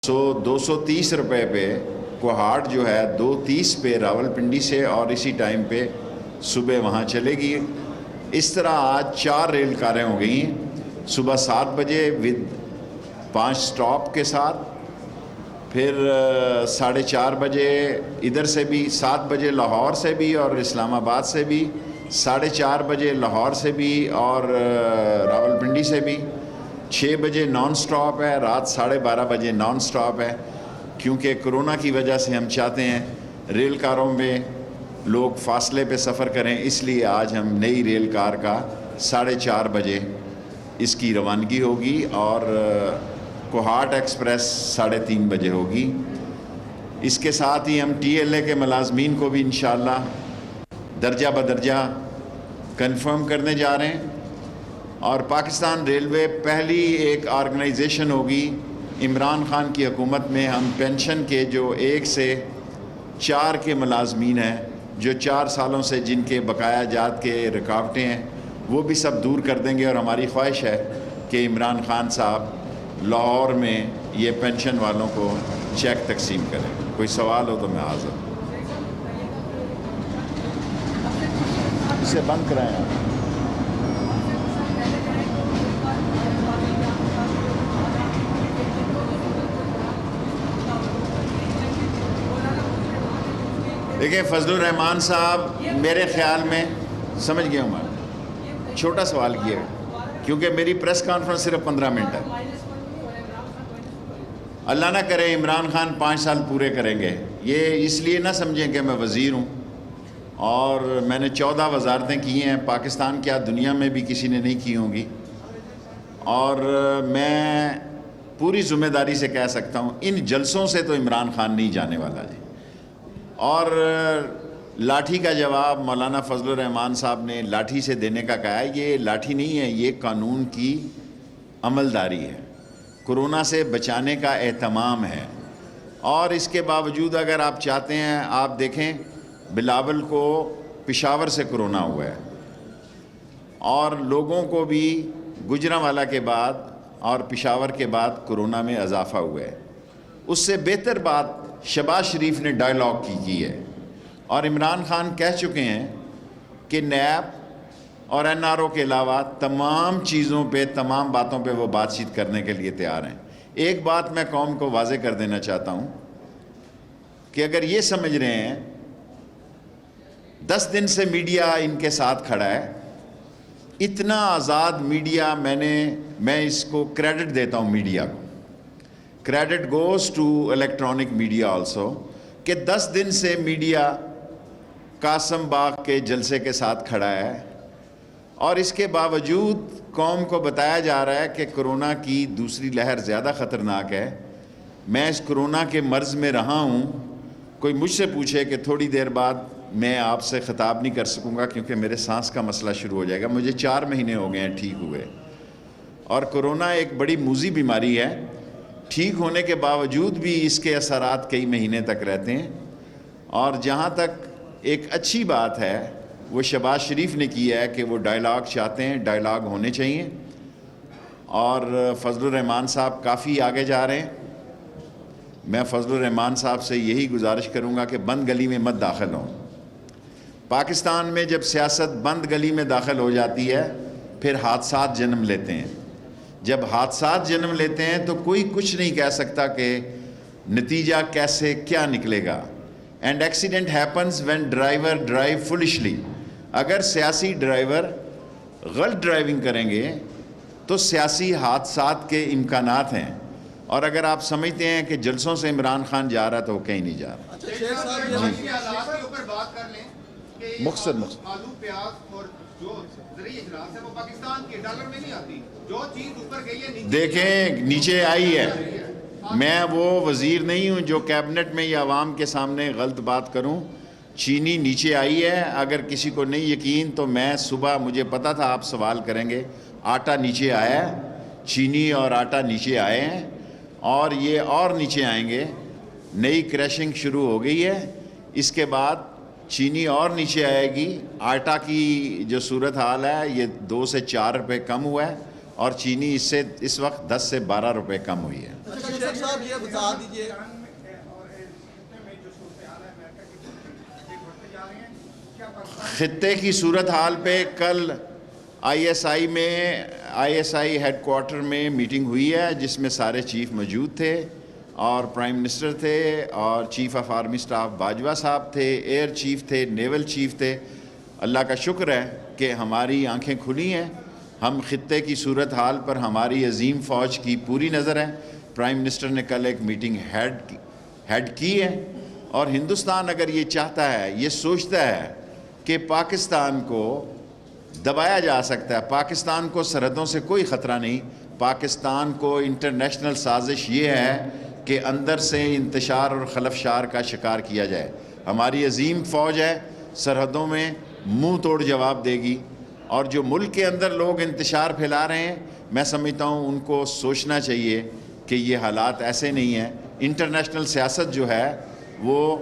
230 روپے پہ کوہاٹ جو ہے 230 پہ راولپنڈی سے اور اسی ٹائم پہ صبح وہاں چلے گی۔ اس طرح آج 4 ریل کاریں ہو گئی ہیں، صبح 7 بجے ود 5 سٹاپ کے ساتھ، پھر 4:30 بجے ادھر سے بھی، 7 بجے لاہور سے بھی اور اسلام آباد سے بھی، 4:30 بجے لاہور سے بھی اور راولپنڈی سے بھی، 6 بجے نان سٹاپ ہے، رات 12:30 بجے نان سٹاپ ہے۔ کیونکہ کرونا کی وجہ سے ہم چاہتے ہیں ریل کاروں میں لوگ فاصلے پہ سفر کریں، اس لیے آج ہم نئی ریل کار کا 4:30 بجے اس کی روانگی ہوگی اور کوہاٹ ایکسپریس 3:30 بجے ہوگی۔ اس کے ساتھ ہی ہم TLA کے ملازمین کو بھی انشاءاللہ درجہ بدرجہ کنفرم کرنے جا رہے ہیں، اور پاکستان ریلوے پہلی ایک آرگنائزیشن ہوگی عمران خان کی حکومت میں۔ ہم پینشن کے جو 1 سے 4 کے ملازمین ہیں، جو 4 سالوں سے جن کے بقایا جات کے رکاوٹیں ہیں، وہ بھی سب دور کر دیں گے، اور ہماری خواہش ہے کہ عمران خان صاحب لاہور میں یہ پینشن والوں کو چیک تقسیم کریں۔ کوئی سوال ہو تو میں حاضر ہوں۔ اسے بند کرائیں آپ۔ دیکھیں فضل الرحمان صاحب، میرے خیال میں سمجھ گیا ہوں میں، چھوٹا سوال کیا ہے کیونکہ میری پریس کانفرنس صرف 15 منٹ ہے۔ اللہ نہ کرے عمران خان 5 سال پورے کریں گے، یہ اس لیے نہ سمجھیں کہ میں وزیر ہوں اور میں نے 14 وزارتیں کی ہیں، پاکستان کیا دنیا میں بھی کسی نے نہیں کی ہوں گی، اور میں پوری ذمہ داری سے کہہ سکتا ہوں ان جلسوں سے تو عمران خان نہیں جانے والا جی۔ اور لاٹھی کا جواب مولانا فضل الرحمان صاحب نے لاٹھی سے دینے کا کہا ہے، یہ لاٹھی نہیں ہے، یہ قانون کی عملداری ہے، کرونا سے بچانے کا اہتمام ہے۔ اور اس کے باوجود اگر آپ چاہتے ہیں، آپ دیکھیں بلاول کو پشاور سے کرونا ہوا ہے، اور لوگوں کو بھی گجرانوالہ کے بعد اور پشاور کے بعد کرونا میں اضافہ ہوا ہے۔ اس سے بہتر بات شہباز شریف نے ڈائیلاگ کی ہے، اور عمران خان کہہ چکے ہیں کہ نیب اور NRO کے علاوہ تمام چیزوں پہ، تمام باتوں پہ وہ بات چیت کرنے کے لیے تیار ہیں۔ ایک بات میں قوم کو واضح کر دینا چاہتا ہوں کہ اگر یہ سمجھ رہے ہیں 10 دن سے میڈیا ان کے ساتھ کھڑا ہے، اتنا آزاد میڈیا، میں اس کو کریڈٹ دیتا ہوں میڈیا کو، credit goes to electronic media also, کہ 10 دن سے میڈیا قاسم باغ کے جلسے کے ساتھ کھڑا ہے، اور اس کے باوجود قوم کو بتایا جا رہا ہے کہ کرونا کی دوسری لہر زیادہ خطرناک ہے۔ میں اس کرونا کے مرض میں رہا ہوں، کوئی مجھ سے پوچھے کہ تھوڑی دیر بعد میں آپ سے خطاب نہیں کر سکوں گا کیونکہ میرے سانس کا مسئلہ شروع ہو جائے گا، مجھے 4 مہینے ہو گئے ہیں ٹھیک ہوئے، اور کرونا ایک بڑی موذی بیماری ہے، ٹھیک ہونے کے باوجود بھی اس کے اثرات کئی مہینے تک رہتے ہیں۔ اور جہاں تک ایک اچھی بات ہے وہ شہباز شریف نے کی ہے کہ وہ ڈائیلاگ چاہتے ہیں، ڈائیلاگ ہونے چاہیے، اور فضل الرحمان صاحب کافی آگے جا رہے ہیں۔ میں فضل الرحمان صاحب سے یہی گزارش کروں گا کہ بند گلی میں مت داخل ہوں۔ پاکستان میں جب سیاست بند گلی میں داخل ہو جاتی ہے پھر حادثات جنم لیتے ہیں، جب حادثات جنم لیتے ہیں تو کوئی کچھ نہیں کہہ سکتا کہ نتیجہ کیسے کیا نکلے گا۔ And accident happens when driver drive foolishly. اگر سیاسی ڈرائیور غلط ڈرائیونگ کریں گے تو سیاسی حادثات کے امکانات ہیں، اور اگر آپ سمجھتے ہیں کہ جلسوں سے عمران خان جا رہا ہے تو وہ کہیں نہیں جا رہا۔ مقصد آلو پیاز اور جو زرعی اجناس ہے وہ پاکستان کے ڈالر میں نہیں آتی، جو چیز اوپر گئی ہے دیکھیں نیچے آئی ہے۔ میں وہ وزیر نہیں ہوں جو کیبنٹ میں یا عوام کے سامنے غلط بات کروں۔ چینی نیچے آئی ہے، اگر کسی کو نہیں یقین تو میں صبح، مجھے پتا تھا آپ سوال کریں گے، آٹا نیچے آیا ہے، چینی اور آٹا نیچے آئے ہیں، اور یہ اور نیچے آئیں گے۔ نئی کریشنگ شروع ہو گئی ہے، اس کے بعد چینی اور نیچے آئے گی۔ آٹا کی جو صورتحال ہے یہ 2 سے 4 روپے کم ہوا ہے، اور چینی اس سے اس وقت 10 سے 12 روپے کم ہوئی ہے۔ اچھا شیخ صاحب یہ بتا دیجیے خطے کی صورتحال پہ کل I S I had quarter میں میٹنگ ہوئی ہے جس میں سارے چیف موجود تھے اور پرائم منسٹر تھے اور chief of army staff Bajwa صاحب تھے، ایئر چیف تھے، نیول چیف تھے۔ اللہ کا شکر ہے کہ ہماری آنکھیں کھلی ہیں، ہم خطے کی صورتحال پر ہماری عظیم فوج کی پوری نظر ہے۔ پرائم منسٹر نے کل ایک میٹنگ ہیڈ کی ہے اور ہندوستان اگر یہ چاہتا ہے، یہ سوچتا ہے کہ پاکستان کو دبایا جا سکتا ہے، پاکستان کو سرحدوں سے کوئی خطرہ نہیں، پاکستان کو انٹرنیشنل سازش یہ ہے کہ اندر سے انتشار اور خلفشار کا شکار کیا جائے۔ ہماری عظیم فوج ہے، سرحدوں میں منہ توڑ جواب دے گی، اور جو ملک کے اندر لوگ انتشار پھیلا رہے ہیں میں سمجھتا ہوں ان کو سوچنا چاہیے کہ یہ حالات ایسے نہیں ہیں۔ انٹرنیشنل سیاست جو ہے وہ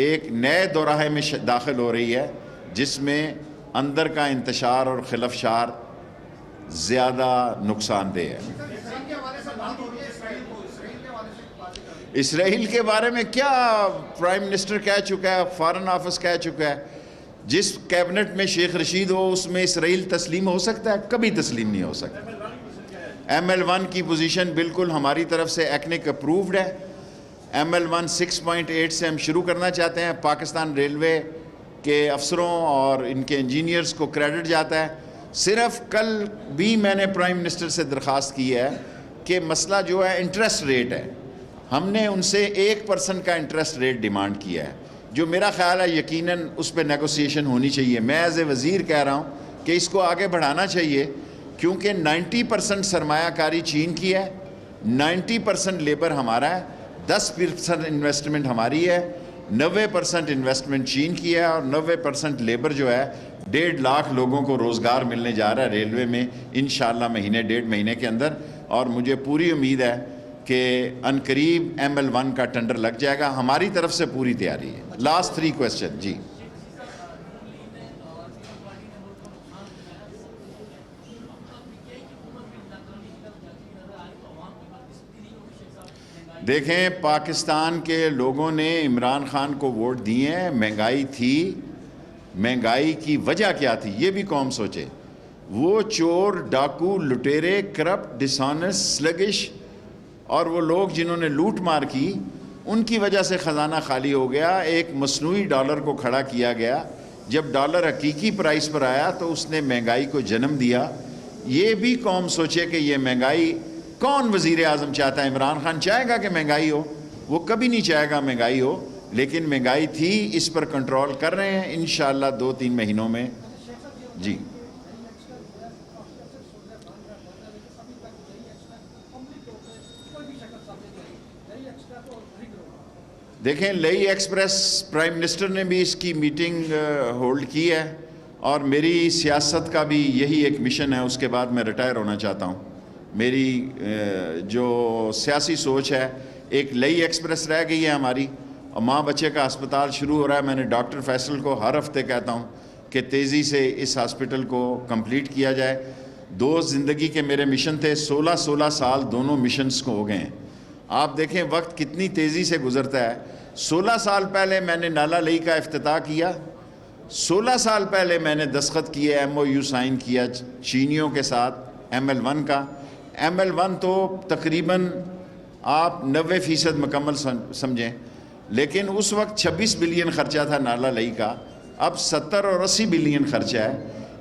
ایک نئے دوراہے میں داخل ہو رہی ہے جس میں اندر کا انتشار اور خلفشار زیادہ نقصان دہ ہے۔ اسرائیل کے بارے میں کیا پرائم منسٹر کہہ چکا ہے، فارن آفس کہہ چکا ہے، جس کیبنٹ میں شیخ رشید ہو اس میں اسرائیل تسلیم ہو سکتا ہے؟ کبھی تسلیم نہیں ہو سکتا۔ ML1 کی پوزیشن بالکل ہماری طرف سے ایکنک اپرووڈ ہے۔ ML1 6.8 سے ہم شروع کرنا چاہتے ہیں۔ پاکستان ریلوے کے افسروں اور ان کے انجینئرز کو کریڈٹ جاتا ہے۔ صرف کل بھی میں نے پرائم منسٹر سے درخواست کی ہے کہ مسئلہ جو ہے انٹرسٹ ریٹ ہے، ہم نے ان سے 1% کا انٹرسٹ ریٹ ڈیمانڈ کیا ہے، جو میرا خیال ہے یقیناً اس پہ نیگوسیشن ہونی چاہیے۔ میں ایز اے وزیر کہہ رہا ہوں کہ اس کو آگے بڑھانا چاہیے، کیونکہ 90% سرمایہ کاری چین کی ہے، 90% لیبر ہمارا ہے، 10% انویسٹمنٹ ہماری ہے، 90% انویسٹمنٹ چین کی ہے، اور 90% لیبر جو ہے 1.5 لاکھ لوگوں کو روزگار ملنے جا رہا ہے ریلوے میں انشاءاللہ ڈیڑھ مہینے کے اندر، اور مجھے پوری امید ہے کہ عنقریب ML1 کا ٹینڈر لگ جائے گا۔ ہماری طرف سے پوری تیاری ہے۔ لاسٹ 3 کوسچن جی۔ دیکھیں، پاکستان کے لوگوں نے عمران خان کو ووٹ دیے ہیں، مہنگائی تھی، مہنگائی کی وجہ کیا تھی یہ بھی قوم سوچے۔ وہ چور، ڈاکو، لٹیرے، کرپٹ، ڈسانسٹ، سلگش اور وہ لوگ جنہوں نے لوٹ مار کی، ان کی وجہ سے خزانہ خالی ہو گیا۔ ایک مصنوعی ڈالر کو کھڑا کیا گیا، جب ڈالر حقیقی پرائس پر آیا تو اس نے مہنگائی کو جنم دیا۔ یہ بھی قوم سوچے کہ یہ مہنگائی، کون وزیر اعظم چاہتا ہے؟ عمران خان چاہے گا کہ مہنگائی ہو؟ وہ کبھی نہیں چاہے گا مہنگائی ہو، لیکن مہنگائی تھی، اس پر کنٹرول کر رہے ہیں انشاءاللہ 2-3 مہینوں میں۔ جی دیکھیں، لئی ایکسپریس پرائم منسٹر نے بھی اس کی میٹنگ ہولڈ کی ہے، اور میری سیاست کا بھی یہی ایک مشن ہے۔ اس کے بعد میں ریٹائر ہونا چاہتا ہوں۔ میری جو سیاسی سوچ ہے، ایک لئی ایکسپریس رہ گئی ہے ہماری، اور ماں بچے کا ہسپتال شروع ہو رہا ہے۔ میں نے ڈاکٹر فیصل کو ہر ہفتے کہتا ہوں کہ تیزی سے اس ہاسپٹل کو کمپلیٹ کیا جائے۔ 2 زندگی کے میرے مشن تھے، 16 سال دونوں مشنز کو ہو گئے ہیں۔ آپ دیکھیں وقت کتنی تیزی سے گزرتا ہے۔ 16 سال پہلے میں نے نالہ لئی کا افتتاح کیا، 16 سال پہلے میں نے دستخط کیے، MOU سائن کیا چینیوں کے ساتھ ML1 کا۔ ML1 تو تقریباً آپ 90% مکمل سمجھیں، لیکن اس وقت 26 بلین خرچہ تھا نالہ لئی کا، اب 70 اور 80 بلین خرچہ ہے۔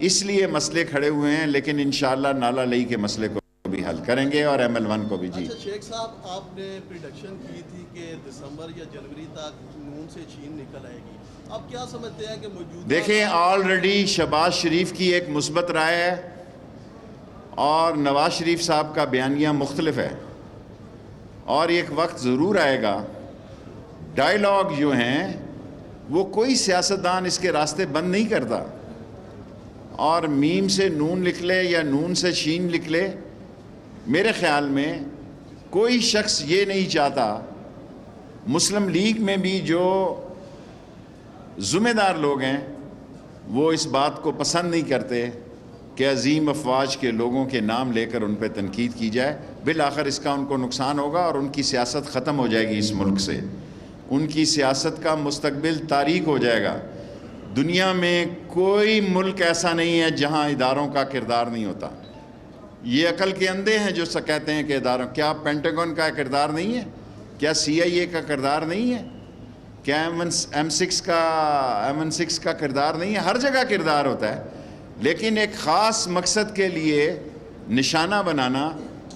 اس لیے مسئلے کھڑے ہوئے ہیں، لیکن انشاءاللہ نالہ لئی کے مسئلے کو بھی حل کریں گے، اور ML1 کو بھی۔ جی اچھا شیخ صاحب، آپ نے پریڈکشن کی تھی کہ دسمبر یا جنوری تک نون سے چین نکل آئے گی، اب کیا سمجھتے ہیں کہ موجودہ؟ دیکھیں، آلریڈی شہباز شریف کی ایک مثبت رائے ہے اور نواز شریف صاحب کا بیانیہ مختلف ہے، اور ایک وقت ضرور آئے گا۔ ڈائیلاگ جو ہیں وہ کوئی سیاستدان اس کے راستے بند نہیں کرتا، اور میم سے نون لکھ لے یا نون سے شین لکھ لے، میرے خیال میں کوئی شخص یہ نہیں چاہتا۔ مسلم لیگ میں بھی جو ذمہ دار لوگ ہیں وہ اس بات کو پسند نہیں کرتے کہ عظیم افواج کے لوگوں کے نام لے کر ان پہ تنقید کی جائے۔ بالآخر اس کا ان کو نقصان ہوگا اور ان کی سیاست ختم ہو جائے گی اس ملک سے. ان کی سیاست کا مستقبل تاریک ہو جائے گا. دنیا میں کوئی ملک ایسا نہیں ہے جہاں اداروں کا کردار نہیں ہوتا. یہ عقل کے اندھے ہیں جو کہتے ہیں کہ اداروں, کیا پینٹاگون کا کردار نہیں ہے؟ کیا CIA کا کردار نہیں ہے؟ کیا M6 کا کردار نہیں ہے؟ ہر جگہ کردار ہوتا ہے, لیکن ایک خاص مقصد کے لیے نشانہ بنانا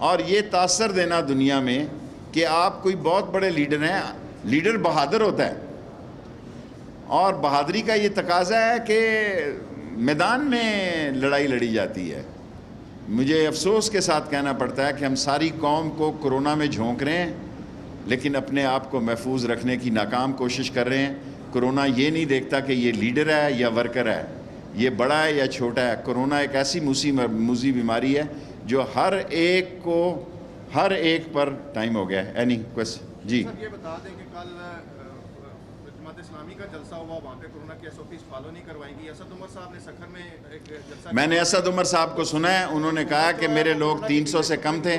اور یہ تاثر دینا دنیا میں کہ آپ کوئی بہت بڑے لیڈر ہیں. لیڈر بہادر ہوتا ہے اور بہادری کا یہ تقاضا ہے کہ میدان میں لڑائی لڑی جاتی ہے. مجھے افسوس کے ساتھ کہنا پڑتا ہے کہ ہم ساری قوم کو کرونا میں جھونک رہے ہیں, لیکن اپنے آپ کو محفوظ رکھنے کی ناکام کوشش کر رہے ہیں. کرونا یہ نہیں دیکھتا کہ یہ لیڈر ہے یا ورکر ہے, یہ بڑا ہے یا چھوٹا ہے. کرونا ایک ایسی موذی بیماری ہے جو ہر ایک پر ٹائم ہو گیا ہے. اینی کوشچن جی. سر یہ بتا دیں کہ کل جماعت اسلامی کا جلسہ ہوا, وہاں پہ کورونا کی SOPs فالو نہیں کروائیں گی. اسد عمر صاحب نے سکھر میں ایک جلسہ, میں نے اسد عمر صاحب کو سنا ہے, انہوں نے کہا کہ میرے لوگ 300 سے کم تھے,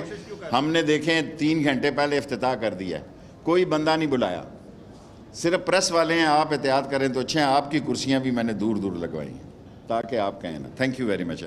ہم نے دیکھیں 3 گھنٹے پہلے افتتاح کر دیا. کوئی بندہ نہیں بلایا, صرف پریس والے ہیں. آپ احتیاط کریں تو اچھے ہیں. آپ کی کرسیاں بھی میں نے دور دور لگوائی ہیں تاکہ آپ کہیں نا. Thank you very much.